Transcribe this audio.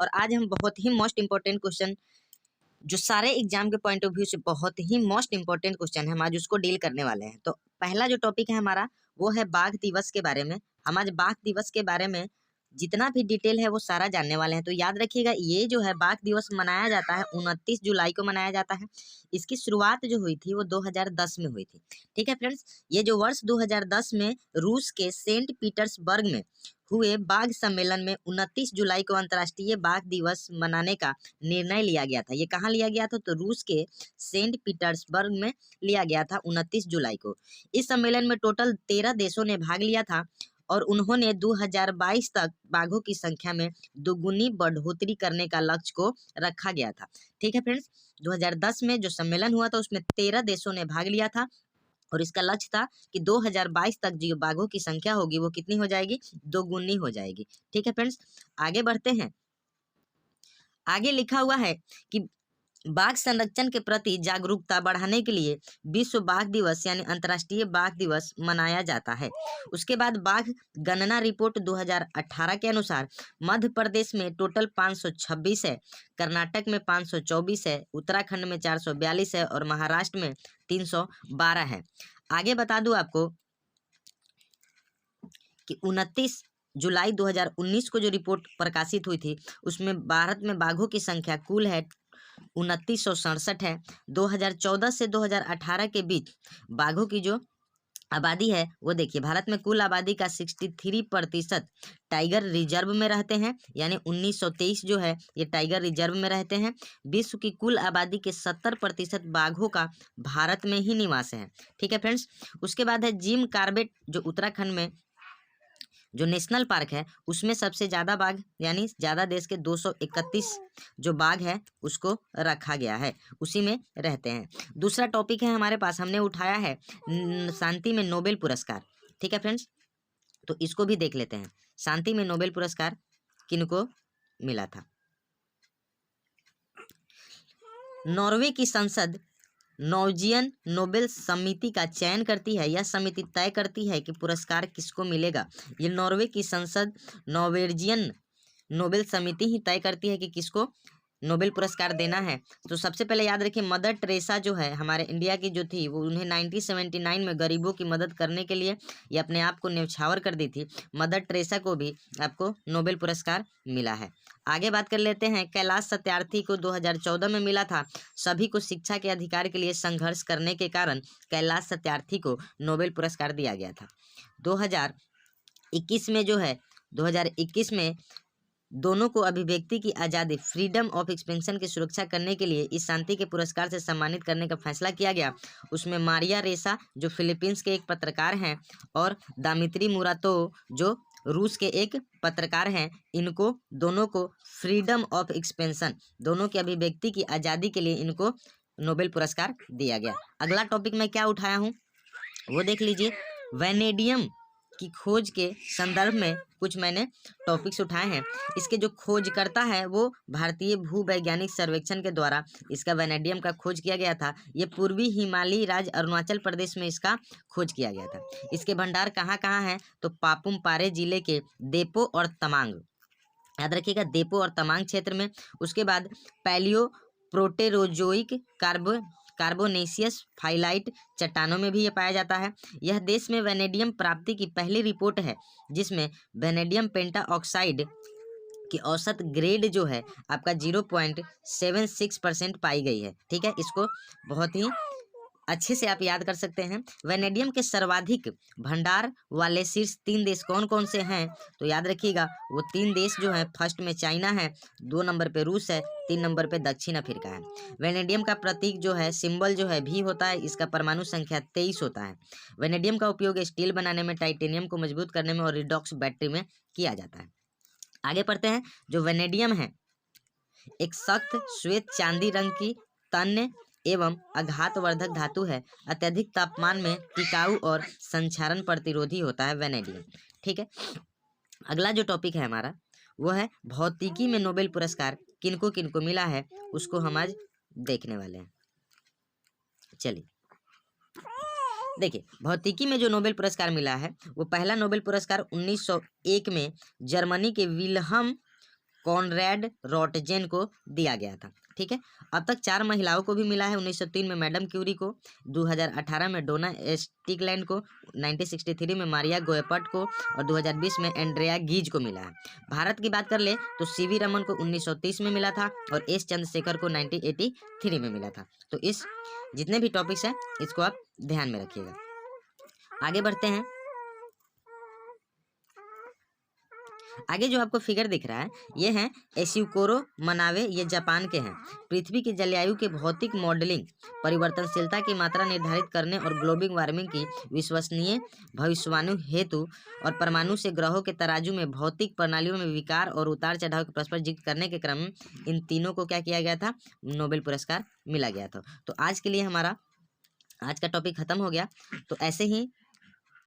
और आज हम बहुत ही मोस्ट इंपॉर्टेंट क्वेश्चन, जो सारे एग्जाम के पॉइंट ऑफ व्यू से बहुत ही मोस्ट इंपॉर्टेंट क्वेश्चन है, हम आज उसको डील करने वाले हैं। तो पहला जो टॉपिक है हमारा वो है बाघ दिवस के बारे में। हम आज बाघ दिवस के बारे में जितना भी डिटेल है वो सारा जानने वाले हैं। तो याद रखिएगा, ये जो है बाघ दिवस मनाया जाता है 29 जुलाई को मनाया जाता है। इसकी शुरुआत जो हुई थी वो 2010 में हुई थी। ठीक है फ्रेंड्स, ये जो वर्ष 2010 में रूस के सेंट पीटर्सबर्ग में हुए बाघ सम्मेलन में 29 जुलाई को अंतर्राष्ट्रीय बाघ दिवस मनाने का निर्णय लिया गया था। ये कहाँ लिया गया था? तो रूस के सेंट पीटर्सबर्ग में लिया गया था 29 जुलाई को। इस सम्मेलन में टोटल 13 देशों ने भाग लिया था और उन्होंने 2022 तक बाघों की संख्या में दोगुनी बढ़ोतरी करने का लक्ष्य को रखा गया था। ठीक है फ्रेंड्स, 2010 में जो सम्मेलन हुआ था उसमें 13 देशों ने भाग लिया था और इसका लक्ष्य था कि 2022 तक जो बाघों की संख्या होगी वो कितनी हो जाएगी? दोगुनी हो जाएगी। ठीक है फ्रेंड्स, आगे बढ़ते हैं। आगे लिखा हुआ है कि बाघ संरक्षण के प्रति जागरूकता बढ़ाने के लिए विश्व बाघ दिवस यानी अंतर्राष्ट्रीय बाघ दिवस मनाया जाता है। उसके बाद बाघ गणना रिपोर्ट 2018 के अनुसार मध्य प्रदेश में टोटल 526 है, कर्नाटक में 524 है, उत्तराखंड में 442 है और महाराष्ट्र में 312 है। आगे बता दूं आपको कि 29 जुलाई 2019 को जो रिपोर्ट प्रकाशित हुई थी उसमें भारत में बाघों की संख्या कुल है 2967 है। 2014 से 2018 के बीच बाघों की जो आबादी है वो देखिए, भारत में कुल आबादी का 63% टाइगर रिजर्व में रहते हैं, यानी 1923 जो है ये टाइगर रिजर्व में रहते हैं। विश्व की कुल आबादी के 70% बाघों का भारत में ही निवास है। ठीक है फ्रेंड्स, उसके बाद है जिम कार्बेट, जो उत्तराखंड में जो नेशनल पार्क है उसमें सबसे ज़्यादा बाघ यानी ज़्यादा देश के 231 जो बाघ है उसको रखा गया है, उसी में रहते हैं। दूसरा टॉपिक है हमारे पास, हमने उठाया है शांति में नोबेल पुरस्कार। ठीक है फ्रेंड्स, तो इसको भी देख लेते हैं। शांति में नोबेल पुरस्कार किनको मिला था? नॉर्वे की संसद नॉर्वेजियन नोबेल समिति का चयन करती है। यह समिति तय करती है कि पुरस्कार किसको मिलेगा। ये नॉर्वे की संसद नॉर्वेजियन नोबेल समिति ही तय करती है कि किसको नोबेल पुरस्कार देना है। तो सबसे पहले याद रखिए, मदर टेरेसा जो है हमारे इंडिया की जो थी वो उन्हें 1979 में गरीबों की मदद करने के लिए ये अपने आप को न्यौछावर कर दी थी। मदर टेरेसा को भी आपको नोबेल पुरस्कार मिला है। आगे बात कर लेते हैं, कैलाश सत्यार्थी को 2014 में मिला था। सभी को शिक्षा के अधिकार के लिए संघर्ष करने के कारण कैलाश सत्यार्थी को नोबेल पुरस्कार दिया गया था। 2021 में जो है 2021 में दोनों को अभिव्यक्ति की आज़ादी फ्रीडम ऑफ एक्सप्रेशन की सुरक्षा करने के लिए इस शांति के पुरस्कार से सम्मानित करने का फैसला किया गया। उसमें मारिया रेसा जो फिलीपींस के एक पत्रकार हैं और दामित्री मुरातो जो रूस के एक पत्रकार हैं, इनको दोनों को फ्रीडम ऑफ एक्सप्रेशन, दोनों की अभिव्यक्ति की आज़ादी के लिए इनको नोबेल पुरस्कार दिया गया। अगला टॉपिक मैं क्या उठाया हूँ वो देख लीजिए। वैनेडियम की खोज के संदर्भ में कुछ मैंने टॉपिक्स उठाए हैं। इसके जो खोजकर्ता है वो भारतीय भूवैज्ञानिक सर्वेक्षण के द्वारा इसका वैनेडियम का खोज किया गया था। ये पूर्वी हिमालयी राज्य अरुणाचल प्रदेश में इसका खोज किया गया था। इसके भंडार कहाँ कहाँ हैं? तो पापुम पारे जिले के देपो और तमांग, याद रखिएगा देपो और तमांग क्षेत्र में। उसके बाद पैलियो प्रोटेरोजोइक कार्बोनेशियस फाइलाइट चट्टानों में भी ये पाया जाता है। यह देश में वैनेडियम प्राप्ति की पहली रिपोर्ट है जिसमें वैनेडियम पेंटाऑक्साइड की औसत ग्रेड जो है आपका 0.76% पाई गई है। ठीक है, इसको बहुत ही अच्छे से आप याद कर सकते हैं। वैनेडियम के सर्वाधिक भंडार वाले शीर्ष 3 देश कौन कौन से हैं? तो याद रखिएगा वो 3 देश जो हैं, फर्स्ट में चाइना है, 2 नंबर पे रूस है, 3 नंबर पे दक्षिण अफ्रीका है। वैनेडियम का प्रतीक जो है, सिंबल जो है भी होता है। इसका परमाणु संख्या 23 होता है। वैनेडियम का उपयोग स्टील बनाने में, टाइटेनियम को मजबूत करने में और रिडॉक्स बैटरी में किया जाता है। आगे पढ़ते हैं। जो वैनेडियम है एक सख्त श्वेत चांदी रंग की तन्य एवं आघातवर्धक धातु है। अत्यधिक तापमान में टिकाऊ और संक्षारण प्रतिरोधी होता है वैनेडियम। ठीक है, अगला जो टॉपिक है हमारा वो है भौतिकी में नोबेल पुरस्कार किनको किनको मिला है, उसको हम आज देखने वाले हैं। चलिए देखिए, भौतिकी में जो नोबेल पुरस्कार मिला है वो पहला नोबेल पुरस्कार 1901 में जर्मनी के विल्हम कॉनरेड रॉटजेन को दिया गया था। ठीक है, अब तक 4 महिलाओं को भी मिला है। 1903 में मैडम क्यूरी को, 2018 में डोना स्टिकलैंड को, 1963 में मारिया गोएपर्ट को और 2020 में एंड्रेया गीज को मिला है। भारत की बात कर ले तो सीवी रमन को 1930 में मिला था और एस चंद्रशेखर को 1983 में मिला था। तो इस जितने भी टॉपिक्स हैं इसको आप ध्यान में रखिएगा। आगे बढ़ते हैं। आगे जो आपको फिगर दिख रहा है ये हैं एसिकोरो मनावे, ये जापान के हैं। पृथ्वी की जलवायु के भौतिक मॉडलिंग, परिवर्तनशीलता की मात्रा निर्धारित करने और ग्लोबल वार्मिंग की विश्वसनीय भविष्यवाणी हेतु और परमाणु से ग्रहों के तराजू में भौतिक प्रणालियों में विकार और उतार चढ़ाव के परस्पर जिक्र करने के क्रम में इन तीनों को क्या किया गया था, नोबेल पुरस्कार मिला गया था। तो आज के लिए हमारा आज का टॉपिक खत्म हो गया। तो ऐसे ही